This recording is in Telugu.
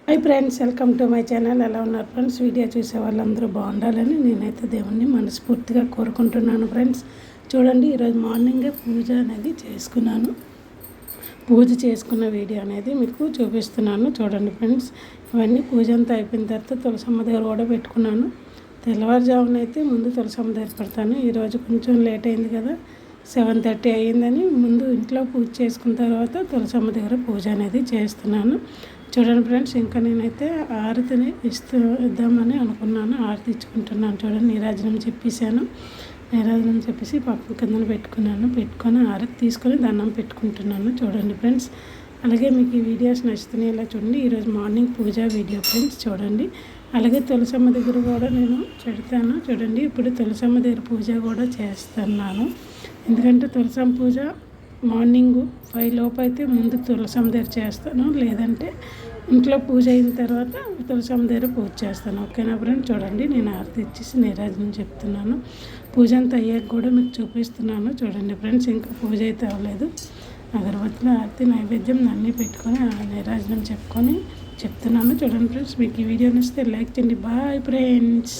Hi friends, welcome to my channel. ఎలా ఉన్నారు ఫ్రెండ్స్? వీడియో చూసే వాళ్ళందరూ బాగుండాలని నేనైతే దేవుణ్ణి మనస్ఫూర్తిగా కోరుకుంటున్నాను ఫ్రెండ్స్. చూడండి, ఈరోజు మార్నింగే పూజ అనేది చేసుకున్నాను. పూజ చేసుకున్న వీడియో అనేది మీకు చూపిస్తున్నాను. చూడండి ఫ్రెండ్స్, ఇవన్నీ పూజ అంతా అయిపోయిన తర్వాత తులసమ్మ దగ్గర కూడా పెట్టుకున్నాను. తెల్లవారుజామున అయితే ముందు తులసమ్మ దగ్గర పెడతాను. ఈరోజు కొంచెం లేట్ అయింది కదా, 7:30 అయ్యిందని ముందు ఇంట్లో పూజ చేసుకున్న తర్వాత తులసమ్మ దగ్గర పూజ అనేది చేస్తున్నాను. చూడండి ఫ్రెండ్స్, ఇంకా నేనైతే ఆరతిని ఇద్దామని అనుకున్నాను. ఆరతి ఇచ్చుకుంటున్నాను. చూడండి, నీరాజనం చెప్పేశాను. నీరాజనం చెప్పేసి పప్పు కింద పెట్టుకొని ఆరతి తీసుకొని దండం పెట్టుకుంటున్నాను. చూడండి ఫ్రెండ్స్, అలాగే మీకు ఈ వీడియోస్ నచ్చుతున్నాయి. ఇలా చూడండి, ఈరోజు మార్నింగ్ పూజ వీడియో ఫ్రెండ్స్. చూడండి, అలాగే తులసమ్మ దగ్గర కూడా నేను పెడతాను. చూడండి, ఇప్పుడు తులసమ్మ దగ్గర పూజ కూడా చేస్తున్నాను. ఎందుకంటే తులసమ్మ పూజ మార్నింగ్ 5 లోపు అయితే ముందు తులసమ్మ దగ్గర చేస్తాను, లేదంటే ఇంట్లో పూజ అయిన తర్వాత తులసమ్మ దగ్గర పూజ చేస్తాను. ఓకేనా ఫ్రెండ్స్? చూడండి, నేను ఆరతి ఇచ్చేసి నీరాజనం చెప్తున్నాను. పూజ అంతా అయ్యాక కూడా మీకు చూపిస్తున్నాను. చూడండి ఫ్రెండ్స్, ఇంకా పూజ అయితే అవ్వలేదు. అగరబత్తులు, ఆరతి, నైవేద్యం అన్నీ పెట్టుకొని నీరాజనం చెప్తున్నాను. చూడండి ఫ్రెండ్స్, మీకు ఈ వీడియో నచ్చితే లైక్ చేయండి. Bye friends.